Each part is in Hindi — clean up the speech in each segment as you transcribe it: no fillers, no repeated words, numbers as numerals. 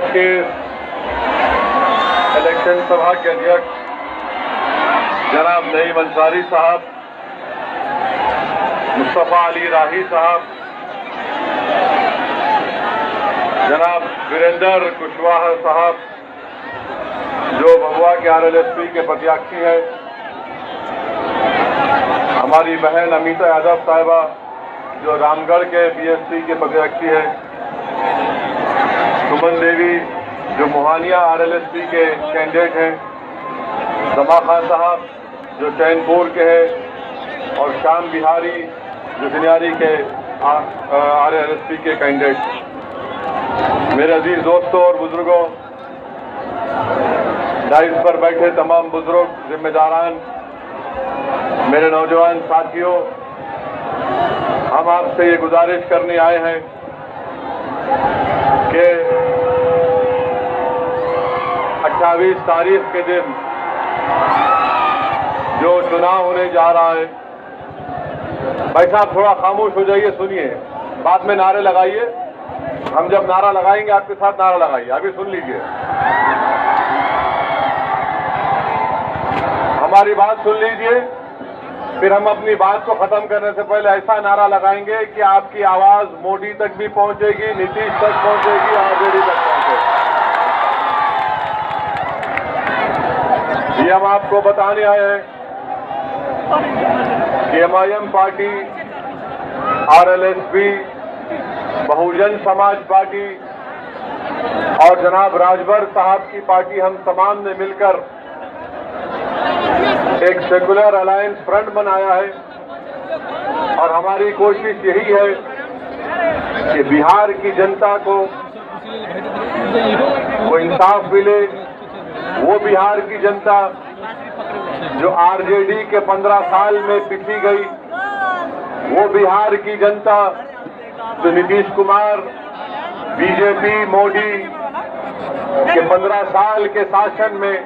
के इलेक्शन सभा के अध्यक्ष जनाब नईम अंसारी साहब, मुस्तफा अली राही साहब, जनाब वीरेंद्र कुशवाहा साहब जो भभुआ के RLSP के प्रत्याशी हैं, हमारी बहन अमिता यादव साहिबा जो रामगढ़ के BSP के प्रत्याशी है, सुमन देवी जो मोहानिया RLSP के कैंडिडेट हैं, समा खान साहब जो चैनपुर के हैं और श्याम बिहारी जो दिनारी के RLSP के कैंडिडेट। मेरे अजीज दोस्तों और बुजुर्गों, डाइस पर बैठे तमाम बुजुर्ग, जिम्मेदारान, मेरे नौजवान साथियों, हम आपसे ये गुजारिश करने आए हैं कि 28 तारीख के दिन जो चुनाव होने जा रहा है, भाई साहब थोड़ा खामोश हो जाइए, सुनिए, बाद में नारे लगाइए। हम जब नारा लगाएंगे आपके साथ नारा लगाइए। अभी सुन लीजिए, हमारी बात सुन लीजिए, फिर हम अपनी बात को खत्म करने से पहले ऐसा नारा लगाएंगे कि आपकी आवाज मोदी तक भी पहुंचेगी, नीतीश तक पहुंचेगी, RJD तक पहुंचेगी। ये हम आपको बताने आए हैं कि MIM party, RLSP, Bahujan Samaj party और जनाब राजभर साहब की पार्टी, हम तमाम ने मिलकर एक सेकुलर अलायंस फ्रंट बनाया है और हमारी कोशिश यही है कि बिहार की जनता को वो इंसाफ मिले। वो बिहार की जनता जो RJD के 15 साल में पिसी गई, वो बिहार की जनता जो नीतीश कुमार, BJP, मोदी के 15 साल के शासन में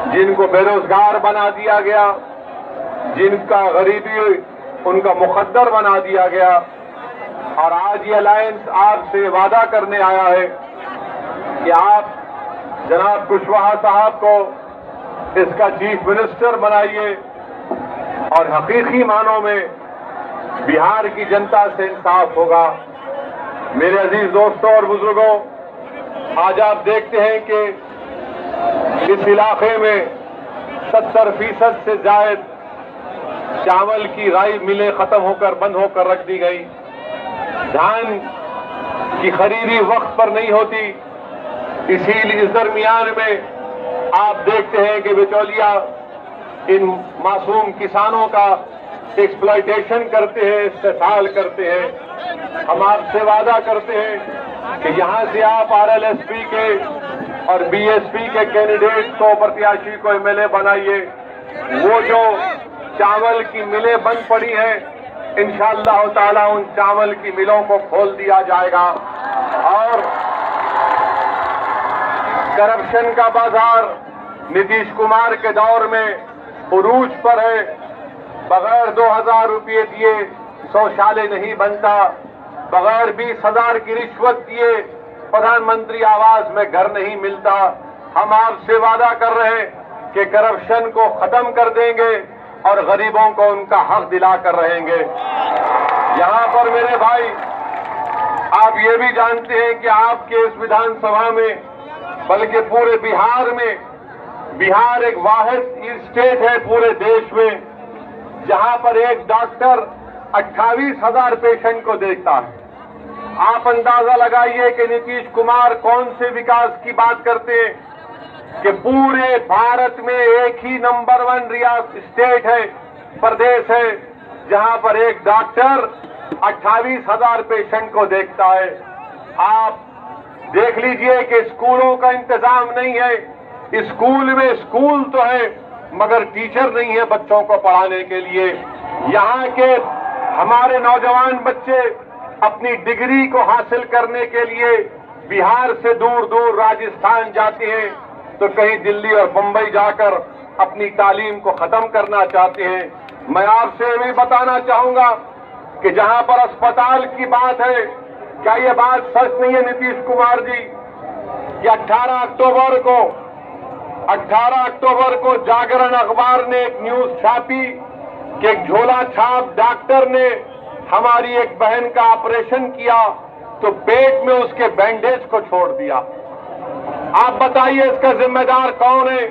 जिनको बेरोजगार बना दिया गया, जिनका गरीबी उनका मुकद्दर बना दिया गया, और आज ये अलायंस आपसे वादा करने आया है कि आप जनाब कुशवाहा साहब को इसका चीफ मिनिस्टर बनाइए और हकीकी मानों में बिहार की जनता से इंसाफ होगा। मेरे अजीज दोस्तों और बुजुर्गों, आज आप देखते हैं कि इस इलाके में 70% से ज्यादा चावल की राई मिलें खत्म होकर बंद होकर रख दी गई। धान की खरीदी वक्त पर नहीं होती, इसीलिए इस दरमियान में आप देखते हैं कि बिचौलिया इन मासूम किसानों का एक्सप्लॉयटेशन करते हैं, इस्तेसाल करते हैं। हम आपसे वादा करते हैं कि यहां से आप RLSP के और BSP के कैंडिडेट को, प्रत्याशी को MLA बनाइए। वो जो चावल की मिलें बंद पड़ी हैं, इंशाअल्लाह ताला उन चावल की मिलों को खोल दिया जाएगा और करप्शन का बाजार नीतीश कुमार के दौर में उरूज पर है। बगैर 2000 रुपये दिए शौचालय नहीं बनता, बगैर 20,000 की रिश्वत दिए प्रधानमंत्री आवास में घर नहीं मिलता। हम आपसे वादा कर रहे हैं कि करप्शन को खत्म कर देंगे और गरीबों को उनका हक दिला कर रहेंगे। यहां पर मेरे भाई, आप ये भी जानते हैं कि आपके इस विधानसभा में, बल्कि पूरे बिहार में, बिहार एक वाहिद स्टेट है पूरे देश में जहां पर एक डॉक्टर 28,000 पेशेंट को देखता है। आप अंदाजा लगाइए कि नीतीश कुमार कौन से विकास की बात करते हैं कि पूरे भारत में एक ही नंबर 1 रियासत स्टेट है, प्रदेश है, जहां पर एक डॉक्टर 28,000 पेशेंट को देखता है। आप देख लीजिए कि स्कूलों का इंतजाम नहीं है। स्कूल में स्कूल तो है मगर टीचर नहीं है बच्चों को पढ़ाने के लिए। यहाँ के हमारे नौजवान बच्चे अपनी डिग्री को हासिल करने के लिए बिहार से दूर दूर राजस्थान जाते हैं, तो कहीं दिल्ली और मुंबई जाकर अपनी तालीम को खत्म करना चाहते हैं। मैं आपसे भी बताना चाहूंगा कि जहां पर अस्पताल की बात है, क्या ये बात सच नहीं है नीतीश कुमार जी कि 18 अक्टूबर को जागरण अखबार ने एक न्यूज छापी कि एक झोला छाप डॉक्टर ने हमारी एक बहन का ऑपरेशन किया तो पेट में उसके बैंडेज को छोड़ दिया। आप बताइए इसका जिम्मेदार कौन है?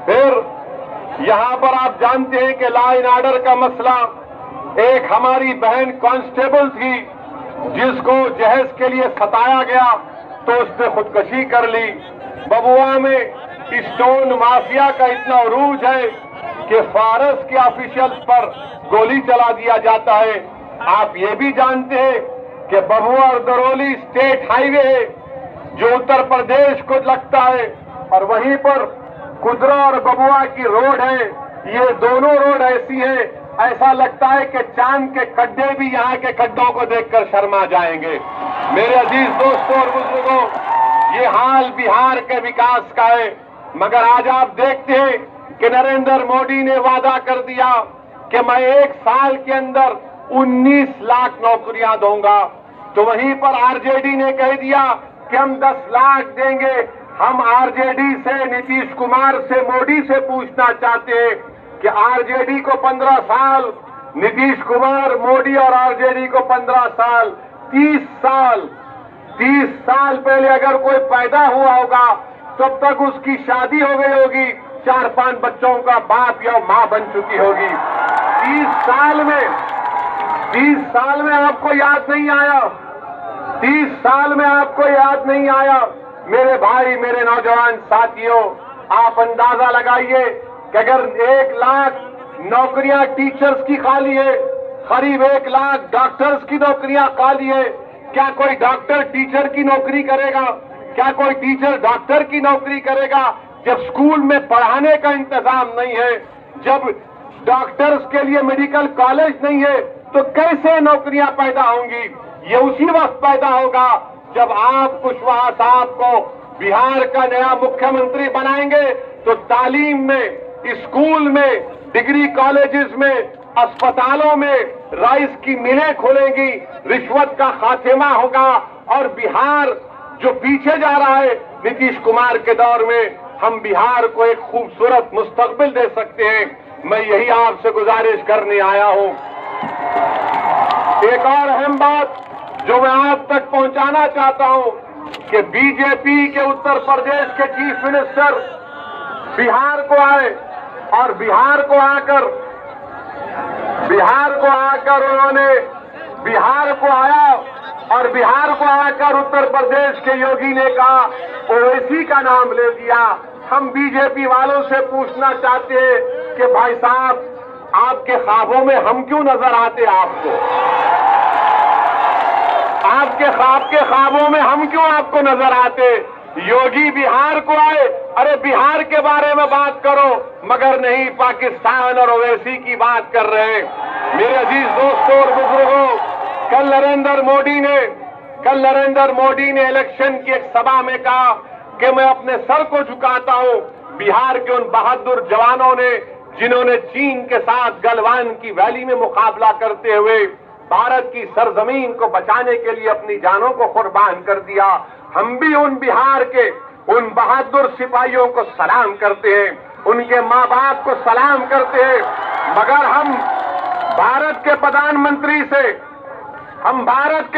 फिर यहां पर आप जानते हैं कि लॉ एंड ऑर्डर का मसला, एक हमारी बहन कांस्टेबल थी जिसको जहेज के लिए सताया गया तो उसने खुदकुशी कर ली। बबुआ में स्टोन माफिया का इतना उरूज है कि फारस के ऑफिशियल्स पर गोली चला दिया जाता है। आप ये भी जानते हैं कि बबुआ और दरौली स्टेट हाईवे है जो उत्तर प्रदेश को लगता है, और वहीं पर कुदरा और बबुआ की रोड है। ये दोनों रोड ऐसी हैं, ऐसा लगता है कि चांद के खड्डे भी यहाँ के खड्डों को देखकर शर्मा जाएंगे। मेरे अजीज दोस्तों और बुजुर्गों, ये हाल बिहार के विकास का है। मगर आज आप देखते हैं कि नरेंद्र मोदी ने वादा कर दिया कि मैं 1 साल के अंदर 19 लाख नौकरियां दूंगा, तो वहीं पर आरजेडी ने कह दिया कि हम 10 लाख देंगे। हम आरजेडी से, नीतीश कुमार से, मोदी से पूछना चाहते हैं कि आरजेडी को 15 साल, नीतीश कुमार, मोदी और आरजेडी को 15 साल, 30 साल पहले अगर कोई पैदा हुआ होगा तब तक उसकी शादी हो गई होगी, 4-5 बच्चों का बाप या मां बन चुकी होगी। 30 साल में आपको याद नहीं आया? 30 साल में आपको याद नहीं आया? मेरे भाई, मेरे नौजवान साथियों, आप अंदाजा लगाइए कि अगर 1 लाख नौकरियां टीचर्स की खाली है, करीब 1 लाख डॉक्टर्स की नौकरियां खाली है, क्या कोई डॉक्टर टीचर की नौकरी करेगा? क्या कोई टीचर डॉक्टर की नौकरी करेगा? जब स्कूल में पढ़ाने का इंतजाम नहीं है, जब डॉक्टर्स के लिए मेडिकल कॉलेज नहीं है, तो कैसे नौकरियां पैदा होंगी? ये उसी वक्त पैदा होगा जब आप कुशवाहा साहब को बिहार का नया मुख्यमंत्री बनाएंगे तो तालीम में, स्कूल में, डिग्री कॉलेजेस में, अस्पतालों में राइस की मिलें खुलेंगी, रिश्वत का खात्मा होगा और बिहार जो पीछे जा रहा है नीतीश कुमार के दौर में, हम बिहार को एक खूबसूरत मुस्तकबिल दे सकते हैं। मैं यही आपसे गुजारिश करने आया हूं। एक और अहम बात जो मैं आप तक पहुंचाना चाहता हूं कि बीजेपी के उत्तर प्रदेश के चीफ मिनिस्टर बिहार को आए और बिहार को आकर उन्होंने बिहार को आकर उत्तर प्रदेश के योगी ने कहा, ओवैसी का नाम ले दिया। हम बीजेपी वालों से पूछना चाहते हैं कि भाई साहब, आपके ख्वाबों में हम क्यों नजर आते? आपके ख्वाबों में हम क्यों आपको नजर आते? योगी बिहार को आए, अरे बिहार के बारे में बात करो, मगर नहीं पाकिस्तान और ओवैसी की बात कर रहे हैं। मेरे अजीज दोस्तों और बुजुर्गों, कल नरेंद्र मोदी ने इलेक्शन की एक सभा में कहा कि मैं अपने सर को झुकाता हूं बिहार के उन बहादुर जवानों ने जिन्होंने चीन के साथ गलवान की वैली में मुकाबला करते हुए भारत की सरजमीन को बचाने के लिए अपनी जानों को कुर्बान कर दिया। हम भी उन बिहार के उन बहादुर सिपाहियों को सलाम करते हैं, उनके माँ बाप को सलाम करते हैं। मगर हम भारत के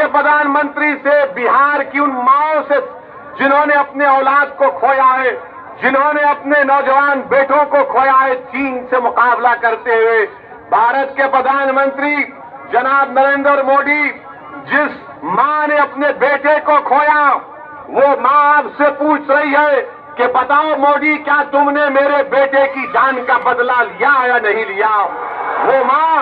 प्रधानमंत्री से बिहार की उन माओं से जिन्होंने अपने औलाद को खोया है, जिन्होंने अपने नौजवान बेटों को खोया है चीन से मुकाबला करते हुए, भारत के प्रधानमंत्री जनाब नरेंद्र मोदी, जिस मां ने अपने बेटे को खोया, वो मां आपसे पूछ रही है कि बताओ मोदी, क्या तुमने मेरे बेटे की जान का बदला लिया या नहीं लिया? वो मां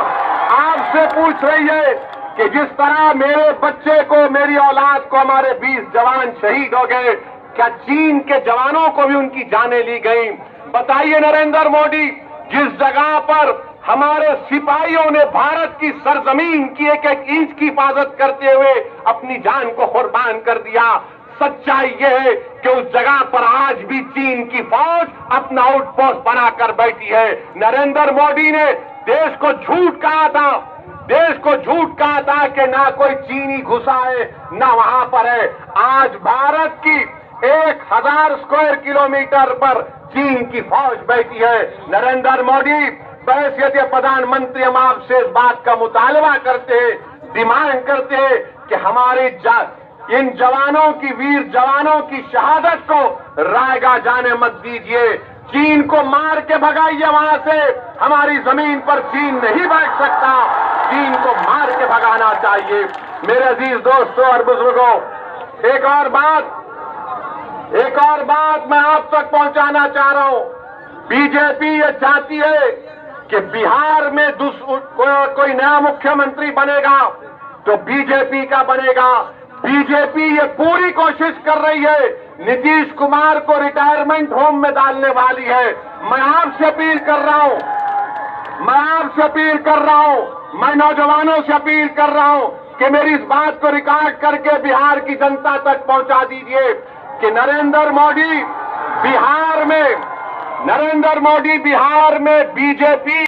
आपसे पूछ रही है कि जिस तरह मेरे बच्चे को, मेरी औलाद को, हमारे 20 जवान शहीद हो गए, क्या चीन के जवानों को भी उनकी जानें ली गई? बताइए नरेंद्र मोदी, जिस जगह पर हमारे सिपाहियों ने भारत की सरजमीन की एक एक इंच की हिफाजत करते हुए अपनी जान को कुर्बान कर दिया, सच्चाई यह है कि उस जगह पर आज भी चीन की फौज अपना आउटपोस्ट बनाकर बैठी है। नरेंद्र मोदी ने देश को झूठ कहा था कि ना कोई चीनी घुसा है, ना वहां पर है। आज भारत की 1000 स्क्वायर किलोमीटर पर चीन की फौज बैठी है। नरेंद्र मोदी, बैसियत प्रधानमंत्री, हम आपसे इस बात का मुतालबा करते हैं, डिमांड करते हैं कि हमारे इन जवानों की, वीर जवानों की शहादत को रायगा जाने मत दीजिए। चीन को मार के भगाइए वहां से। हमारी जमीन पर चीन नहीं बैठ सकता। चीन को मार के भगाना चाहिए। मेरे अजीज दोस्तों और बुजुर्गों, एक और बात मैं आप तक पहुंचाना चाह रहा हूं। बीजेपी ये चाहती है कि बिहार में कोई नया मुख्यमंत्री बनेगा तो बीजेपी का बनेगा। बीजेपी ये पूरी कोशिश कर रही है नीतीश कुमार को रिटायरमेंट होम में डालने वाली है। मैं आपसे अपील कर रहा हूं, मैं नौजवानों से अपील कर रहा हूं कि मेरी इस बात को रिकॉर्ड करके बिहार की जनता तक पहुंचा दीजिए कि नरेंद्र मोदी बिहार में बीजेपी